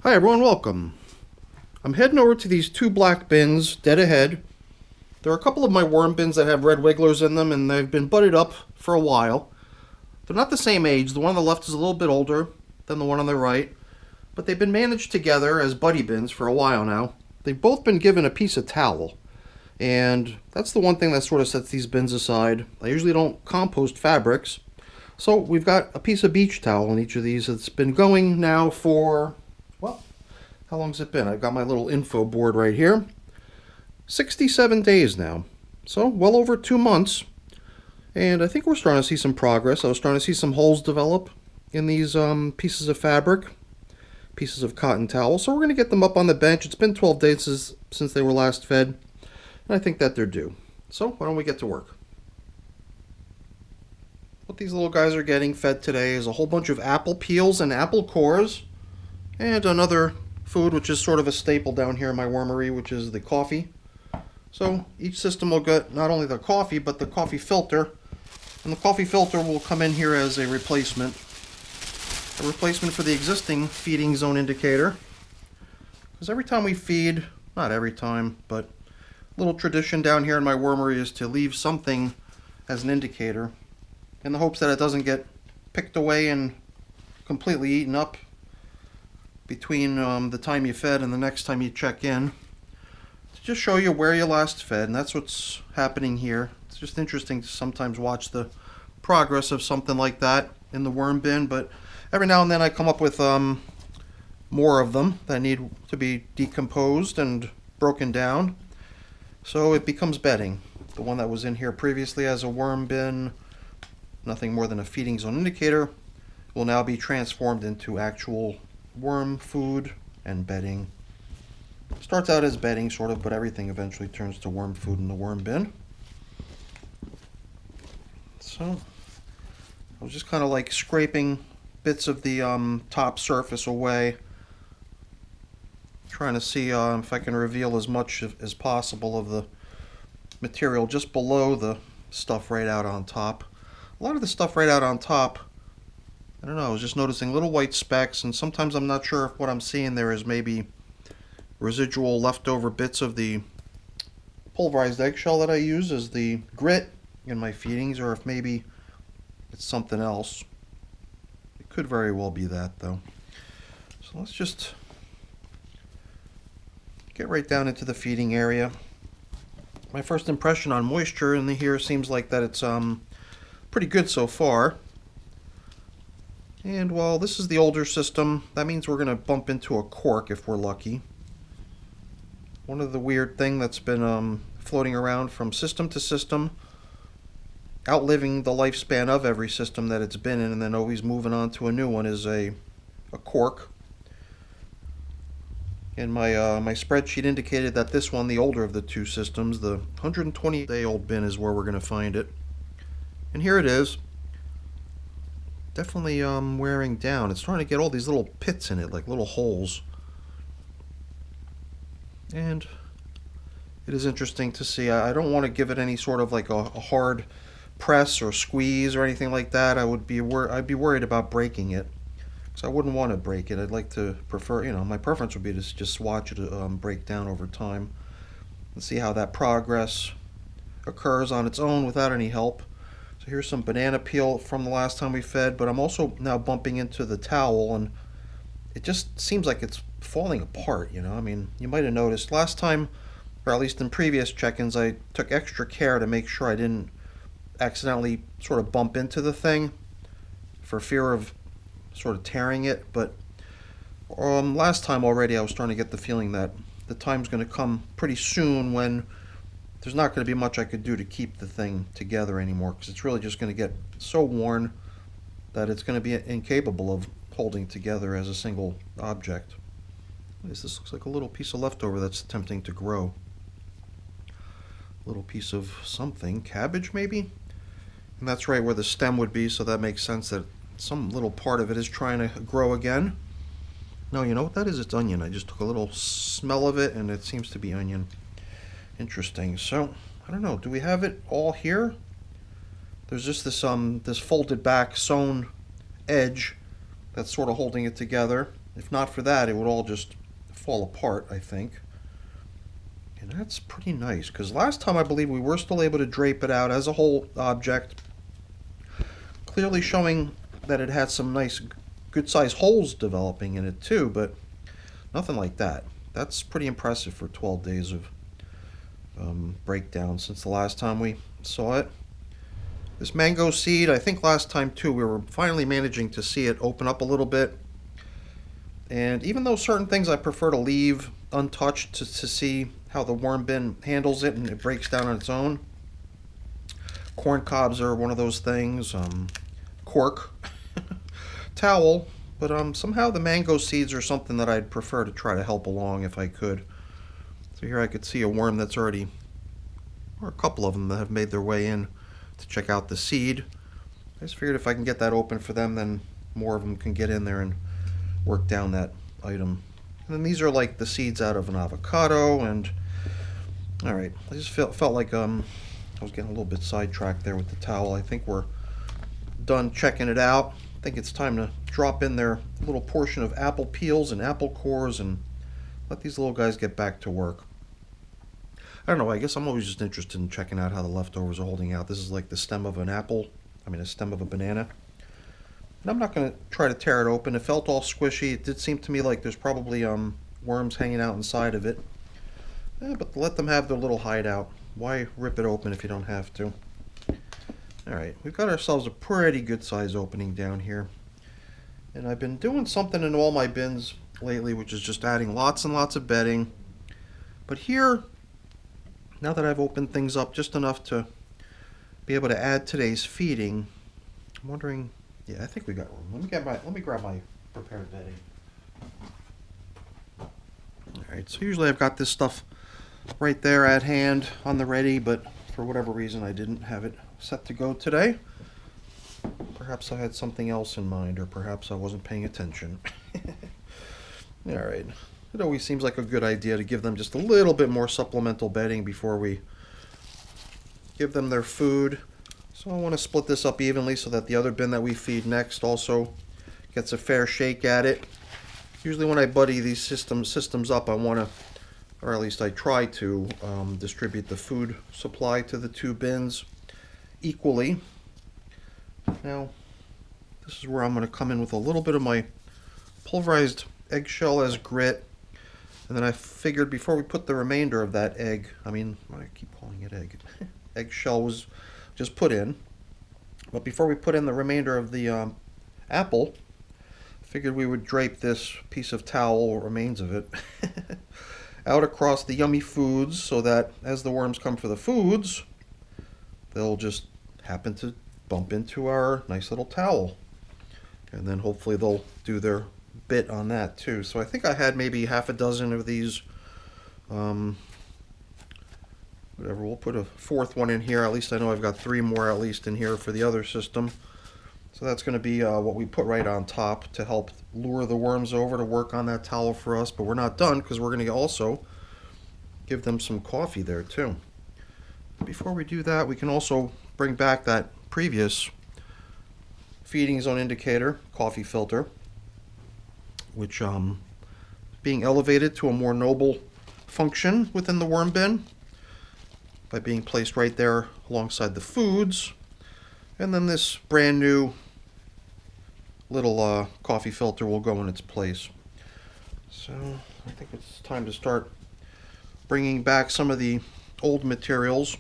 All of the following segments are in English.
Hi everyone, welcome. I'm heading over to these two black bins dead ahead. There are a couple of my worm bins that have red wigglers in them and they've been budded up for a while. They're not the same age. The one on the left is a little bit older than the one on the right, but they've been managed together as buddy bins for a while now. They've both been given a piece of towel, and that's the one thing that sort of sets these bins aside. I usually don't compost fabrics, so we've got a piece of beach towel in each of these. It's been going now for, well, how long's it been? I've got my little info board right here. 67 days now. So well over 2 months. And I think we're starting to see some progress. I was starting to see some holes develop in these pieces of fabric, pieces of cotton towel. So we're going to get them up on the bench. It's been 12 days since they were last fed. And I think that they're due. So why don't we get to work? What these little guys are getting fed today is a whole bunch of apple peels and apple cores, and another food which is sort of a staple down here in my wormery, which is the coffee. So each system will get not only the coffee, but the coffee filter. And the coffee filter will come in here as a replacement for the existing feeding zone indicator. Because every time we feed, not every time, but a little tradition down here in my wormery is to leave something as an indicator, in the hopes that it doesn't get picked away and completely eaten up between the time you fed and the next time you check in. To just show you where you last fed, and that's what's happening here. It's just interesting to sometimes watch the progress of something like that in the worm bin, but every now and then I come up with more of them that need to be decomposed and broken down, so it becomes bedding. The one that was in here previously as a worm bin, nothing more than a feeding zone indicator, will now be transformed into actual worm food and bedding. Starts out as bedding sort of, but everything eventually turns to worm food in the worm bin. So I was just kind of like scraping bits of the top surface away, trying to see if I can reveal as much as possible of the material just below the stuff right out on top. A lot of the stuff right out on top, I don't know, I was just noticing little white specks, and sometimes I'm not sure if what I'm seeing there is maybe residual leftover bits of the pulverized eggshell that I use as the grit in my feedings, or if maybe it's something else. It could very well be that, though. So let's just get right down into the feeding area. My first impression on moisture in here seems like that it's pretty good so far. And while this is the older system, that means we're going to bump into a cork if we're lucky. One of the weird things that's been floating around from system to system, outliving the lifespan of every system that it's been in and then always moving on to a new one, is a cork. And my spreadsheet indicated that this one, the older of the two systems, the 120-day-old bin, is where we're going to find it. And here it is. Definitely wearing down. It's starting to get all these little pits in it, like little holes. And it is interesting to see. I don't want to give it any sort of like a hard press or squeeze or anything like that. I'd be worried about breaking it, because I wouldn't want to break it. I'd like to prefer, my preference would be to just watch it break down over time and see how that progress occurs on its own without any help. So here's some banana peel from the last time we fed, but I'm also now bumping into the towel, and it just seems like it's falling apart, I mean, you might have noticed last time, or at least in previous check-ins, I took extra care to make sure I didn't accidentally sort of bump into the thing for fear of sort of tearing it. But last time already I was starting to get the feeling that the time's going to come pretty soon when there's not going to be much I could do to keep the thing together anymore, because it's really just going to get so worn that it's going to be incapable of holding together as a single object. This looks like a little piece of leftover that's attempting to grow. A little piece of something, cabbage maybe? And that's right where the stem would be, so that makes sense that some little part of it is trying to grow again. No, you know what that is? It's onion. I just took a little smell of it and it seems to be onion. Interesting. So, I don't know, do we have it all here? There's just this folded back sewn edge that's sort of holding it together. If not for that, it would all just fall apart, I think. And that's pretty nice, because last time I believe we were still able to drape it out as a whole object, clearly showing that it had some nice, good-sized holes developing in it too, but nothing like that. That's pretty impressive for 12 days of breakdown since the last time we saw it. This mango seed, I think last time too, we were finally managing to see it open up a little bit. And even though certain things I prefer to leave untouched to see how the worm bin handles it and it breaks down on its own. Corn cobs are one of those things. Cork. Towel. But somehow the mango seeds are something that I'd prefer to try to help along if I could. So here I could see a worm that's already, or a couple of them that have made their way in to check out the seed. I just figured if I can get that open for them, then more of them can get in there and work down that item. And then these are like the seeds out of an avocado, and alright, I just felt like I was getting a little bit sidetracked there with the towel. I think we're done checking it out. I think it's time to drop in their little portion of apple peels and apple cores and let these little guys get back to work. I don't know, I guess I'm always just interested in checking out how the leftovers are holding out. This is like the stem of an apple, a stem of a banana. And I'm not going to try to tear it open. It felt all squishy. It did seem to me like there's probably worms hanging out inside of it. But let them have their little hideout. Why rip it open if you don't have to? Alright, we've got ourselves a pretty good size opening down here. And I've been doing something in all my bins lately, which is just adding lots and lots of bedding. But here, now that I've opened things up just enough to be able to add today's feeding, I'm wondering, yeah, I think we got room. Let me grab my prepared bedding. Alright, so usually I've got this stuff right there at hand on the ready, but for whatever reason I didn't have it set to go today. Perhaps I had something else in mind, or perhaps I wasn't paying attention. Alright, it always seems like a good idea to give them just a little bit more supplemental bedding before we give them their food. So I want to split this up evenly so that the other bin that we feed next also gets a fair shake at it. Usually when I buddy these systems up, I want to, or at least I try to, distribute the food supply to the two bins equally. Now, this is where I'm going to come in with a little bit of my pulverized eggshell as grit. And then I figured before we put the remainder of that egg, I keep calling it egg. Eggshell was just put in. But before we put in the remainder of the apple, I figured we would drape this piece of towel, or remains of it, out across the yummy foods so that as the worms come for the foods, they'll just happen to bump into our nice little towel. And then hopefully they'll do their bit on that too. So I think I had maybe half a dozen of these. Whatever, we'll put a fourth one in here. At least I know I've got 3 more at least in here for the other system. So that's going to be what we put right on top to help lure the worms over to work on that towel for us. But we're not done, because we're going to also give them some coffee there too. Before we do that, we can also bring back that previous feeding zone indicator, coffee filter, which being elevated to a more noble function within the worm bin by being placed right there alongside the foods. And then this brand new little coffee filter will go in its place. So I think it's time to start bringing back some of the old materials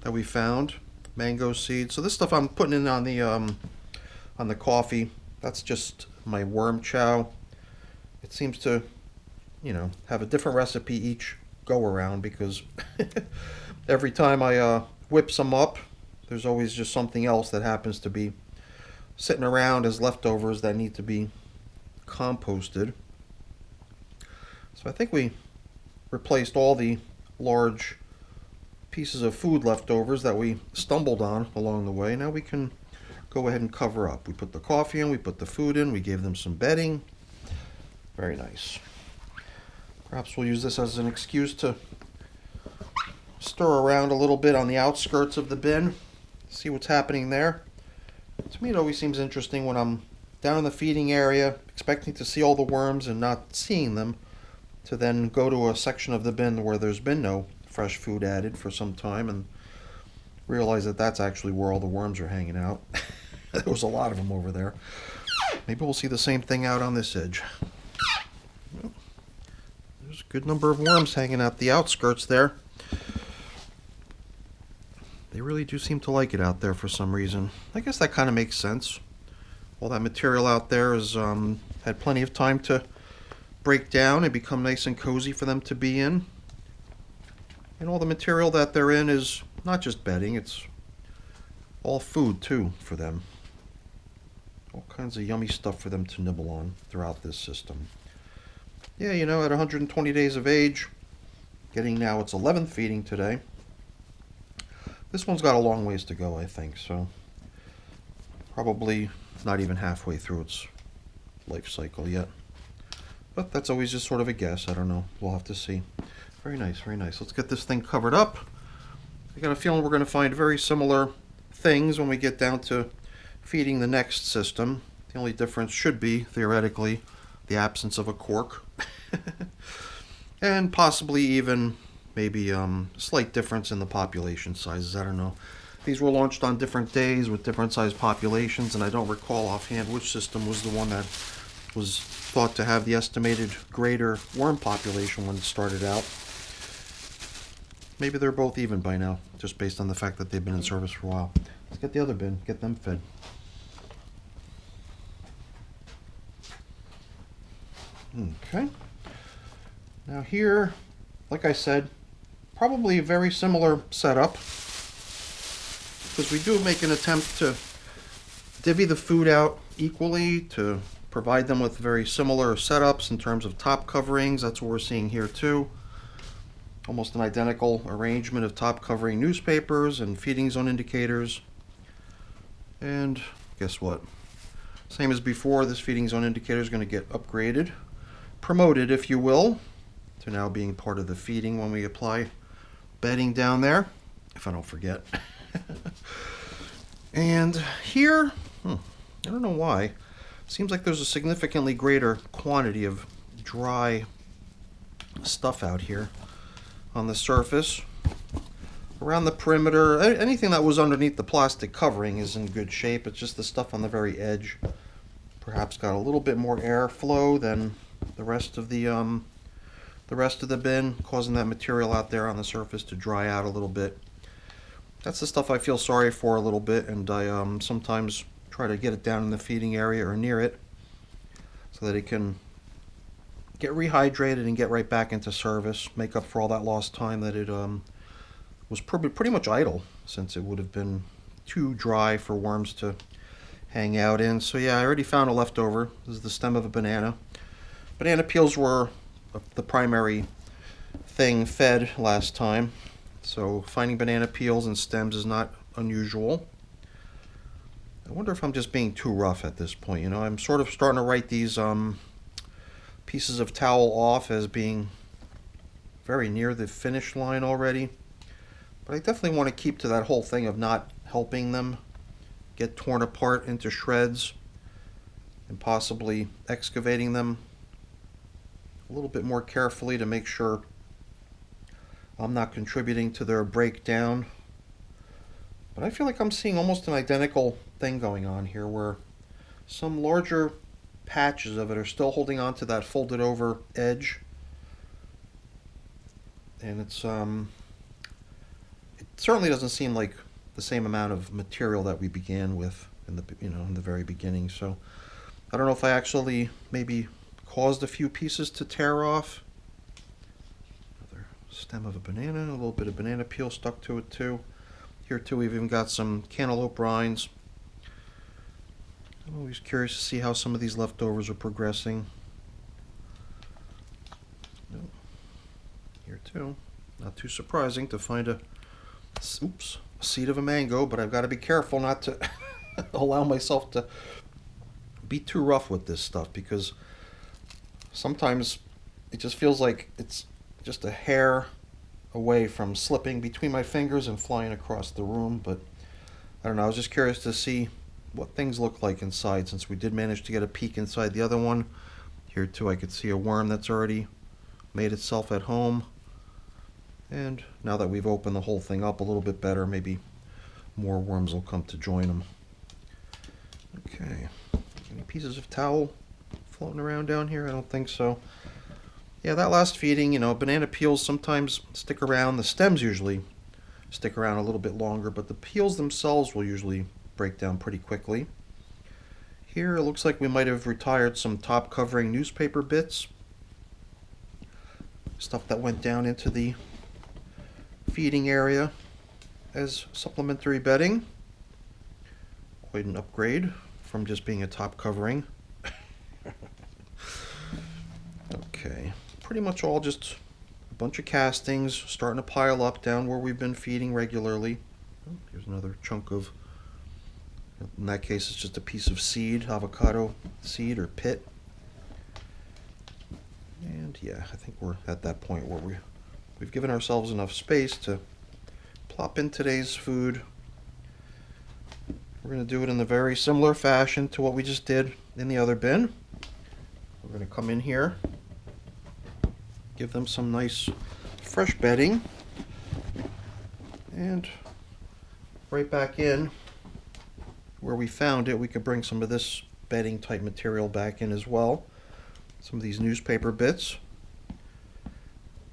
that we found. Mango seeds. So this stuff I'm putting in on the coffee. That's just my worm chow. It seems to, have a different recipe each go around, because every time I whip some up, there's always just something else that happens to be sitting around as leftovers that need to be composted. So I think we replaced all the large pieces of food leftovers that we stumbled on along the way. Now we can go ahead and cover up. We put the coffee in, we put the food in, we gave them some bedding. Very nice. Perhaps we'll use this as an excuse to stir around a little bit on the outskirts of the bin, see what's happening there. To me, it always seems interesting when I'm down in the feeding area, expecting to see all the worms and not seeing them, to then go to a section of the bin where there's been no fresh food added for some time and realize that that's actually where all the worms are hanging out. There was a lot of them over there. Maybe we'll see the same thing out on this edge. There's a good number of worms hanging out the outskirts there. They really do seem to like it out there for some reason. I guess that kind of makes sense. All that material out there has had plenty of time to break down and become nice and cozy for them to be in. And all the material that they're in is not just bedding, it's all food too for them. All kinds of yummy stuff for them to nibble on throughout this system. Yeah, you know, at 120 days of age, getting now its 11th feeding today. This one's got a long ways to go, I think, so probably not even halfway through its life cycle yet. But that's always just sort of a guess. I don't know. We'll have to see. Very nice, very nice. Let's get this thing covered up. I got a feeling we're going to find very similar things when we get down to feeding the next system. The only difference should be, theoretically, the absence of a cork. And possibly even maybe a slight difference in the population sizes. I don't know. These were launched on different days with different sized populations, and I don't recall offhand which system was the one that was thought to have the estimated greater worm population when it started out. Maybe they're both even by now, just based on the fact that they've been in service for a while. Let's get the other bin, get them fed. Okay. Now here, like I said, probably a very similar setup, because we do make an attempt to divvy the food out equally to provide them with very similar setups in terms of top coverings. That's what we're seeing here too. Almost an identical arrangement of top covering newspapers and feeding zone indicators. And guess what? Same as before, this feeding zone indicator is going to get upgraded, promoted if you will, to now being part of the feeding when we apply bedding down there, if I don't forget. And here, I don't know why, it seems like there's a significantly greater quantity of dry stuff out here on the surface. Around the perimeter, anything that was underneath the plastic covering is in good shape. It's just the stuff on the very edge perhaps got a little bit more airflow than the rest of the bin, causing that material out there on the surface to dry out a little bit. That's the stuff I feel sorry for a little bit, and I sometimes try to get it down in the feeding area or near it so that it can get rehydrated and get right back into service, make up for all that lost time that it was pretty much idle, since it would have been too dry for worms to hang out in. So yeah, I already found a leftover. This is the stem of a banana. Banana peels were the primary thing fed last time, so finding banana peels and stems is not unusual. I wonder if I'm just being too rough at this point. You know, I'm sort of starting to write these pieces of towel off as being very near the finish line already. But I definitely want to keep to that whole thing of not helping them get torn apart into shreds and possibly excavating them a little bit more carefully to make sure I'm not contributing to their breakdown. But I feel like I'm seeing almost an identical thing going on here, where some larger patches of it are still holding on to that folded over edge, and it certainly doesn't seem like the same amount of material that we began with in the very beginning. So I don't know if I actually maybe caused a few pieces to tear off. Another stem of a banana, a little bit of banana peel stuck to it too. Here too we've even got some cantaloupe rinds. I'm always curious to see how some of these leftovers are progressing. Here too, not too surprising to find a seed of a mango, but I've got to be careful not to allow myself to be too rough with this stuff, because sometimes it just feels like it's just a hair away from slipping between my fingers and flying across the room. But I don't know, I was just curious to see what things look like inside, since we did manage to get a peek inside the other one. Here too I could see a worm that's already made itself at home. And now that we've opened the whole thing up a little bit better, maybe more worms will come to join them. Okay, any pieces of towel floating around down here? I don't think so. Yeah, that last feeding, you know, banana peels sometimes stick around. The stems usually stick around a little bit longer, but the peels themselves will usually break down pretty quickly. Here it looks like we might have retired some top covering newspaper bits. Stuff that went down into the feeding area as supplementary bedding. Quite an upgrade from just being a top covering. Okay, pretty much all just a bunch of castings starting to pile up down where we've been feeding regularly. Oh, here's another chunk of, in that case it's just a piece of seed, avocado seed or pit. And yeah, I think we're at that point where we've given ourselves enough space to plop in today's food. We're going to do it in a very similar fashion to what we just did in the other bin. We're going to come in here, give them some nice fresh bedding, and right back in where we found it, we could bring some of this bedding type material back in as well. Some of these newspaper bits,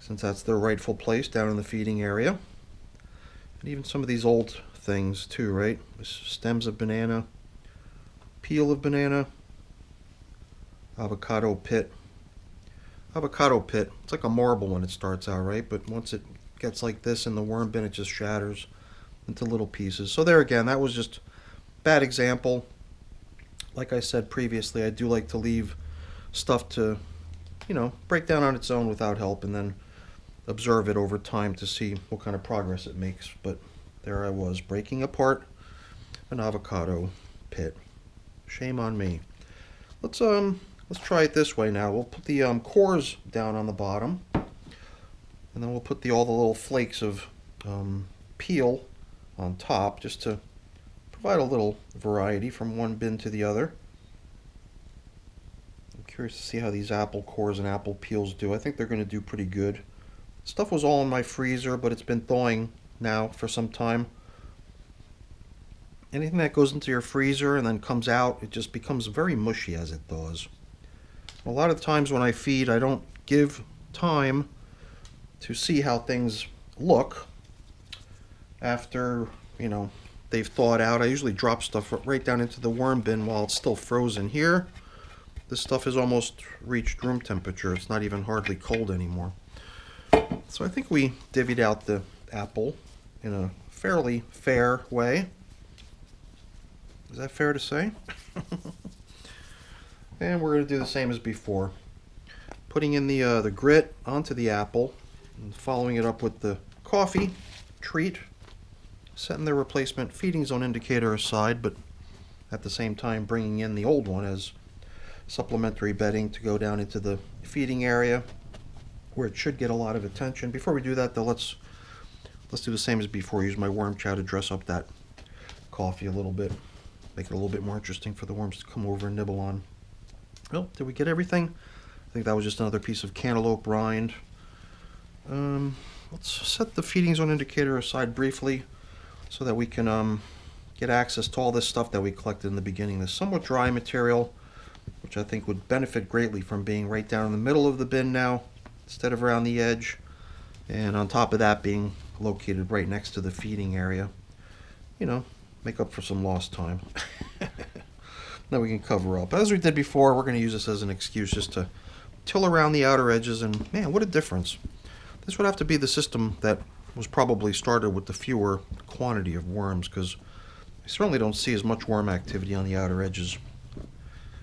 since that's their rightful place down in the feeding area. And even some of these old things too, right? Stems of banana, peel of banana, avocado pit. Avocado pit, it's like a marble when it starts out, right? But once it gets like this in the worm bin, it just shatters into little pieces. So there again, that was just a bad example. Like I said previously, I do like to leave stuff to, you know, break down on its own without help, and then observe it over time to see what kind of progress it makes. But there I was, breaking apart an avocado pit. Shame on me. Let's try it this way now. We'll put the cores down on the bottom, and then we'll put all the little flakes of peel on top, just to provide a little variety from one bin to the other. I'm curious to see how these apple cores and apple peels do. I think they're going to do pretty good. Stuff was all in my freezer, but it's been thawing now for some time. Anything that goes into your freezer and then comes out, it just becomes very mushy as it thaws. A lot of times when I feed, I don't give time to see how things look after, you know, they've thawed out. I usually drop stuff right down into the worm bin while it's still frozen. Here, this stuff has almost reached room temperature. It's not even hardly cold anymore. So I think we divvied out the apple in a fairly fair way. Is that fair to say? And we're going to do the same as before. Putting in the grit onto the apple and following it up with the coffee treat. Setting the replacement feeding zone indicator aside, but at the same time bringing in the old one as supplementary bedding to go down into the feeding area where it should get a lot of attention. Before we do that though, let's do the same as before. Use my worm chow to dress up that coffee a little bit. Make it a little bit more interesting for the worms to come over and nibble on. Well, did we get everything? I think that was just another piece of cantaloupe rind. Let's set the feeding zone indicator aside briefly so that we can get access to all this stuff that we collected in the beginning. This somewhat dry material, which I think would benefit greatly from being right down in the middle of the bin now instead of around the edge, and on top of that being located right next to the feeding area. You know, make up for some lost time. That we can cover up. As we did before, we're going to use this as an excuse just to till around the outer edges, and man, what a difference. This would have to be the system that was probably started with the fewer quantity of worms, because I certainly don't see as much worm activity on the outer edges,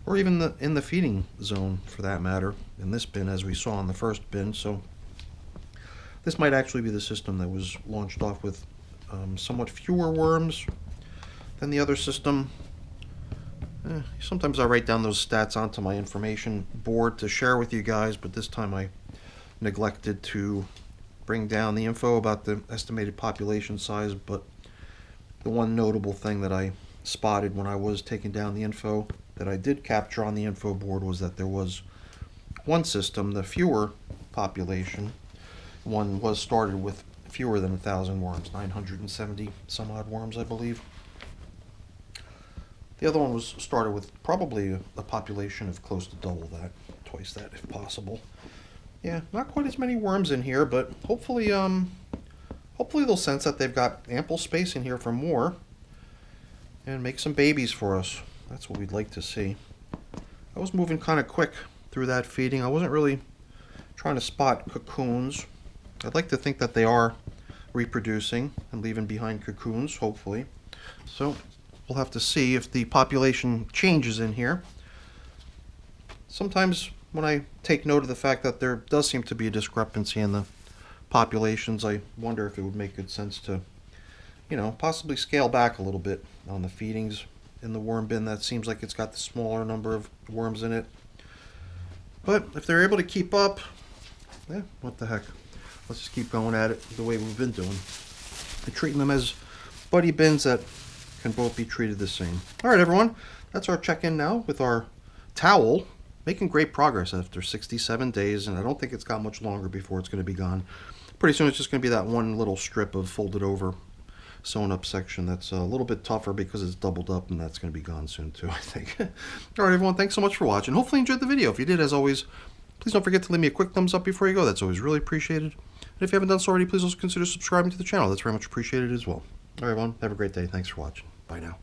or even in the feeding zone for that matter, in this bin as we saw in the first bin. So this might actually be the system that was launched off with somewhat fewer worms than the other system. Sometimes I write down those stats onto my information board to share with you guys, but this time I neglected to bring down the info about the estimated population size. But the one notable thing that I spotted when I was taking down the info that I did capture on the info board was that there was one system, the fewer population one, was started with fewer than 1,000 worms, 970 some odd worms, I believe. The other one was started with probably a population of close to double that, twice that if possible. Yeah, not quite as many worms in here, but hopefully they'll sense that they've got ample space in here for more and make some babies for us. That's what we'd like to see. I was moving kind of quick through that feeding. I wasn't really trying to spot cocoons. I'd like to think that they are reproducing and leaving behind cocoons, hopefully. So we'll have to see if the population changes in here. Sometimes when I take note of the fact that there does seem to be a discrepancy in the populations, I wonder if it would make good sense to, possibly scale back a little bit on the feedings in the worm bin. That seems like it's got the smaller number of worms in it. But if they're able to keep up, what the heck. Let's just keep going at it the way we've been doing. And treating them as buddy bins that can both be treated the same. All right, everyone. That's our check-in now with our towel. Making great progress after 67 days, and I don't think it's got much longer before it's going to be gone. Pretty soon it's just going to be that one little strip of folded over sewn up section that's a little bit tougher because it's doubled up, and that's going to be gone soon too, I think. All right, everyone, thanks so much for watching. Hopefully you enjoyed the video. If you did, as always, please don't forget to leave me a quick thumbs up before you go. That's always really appreciated. And if you haven't done so already, please also consider subscribing to the channel. That's very much appreciated as well. All right, everyone, have a great day. Thanks for watching. Bye now.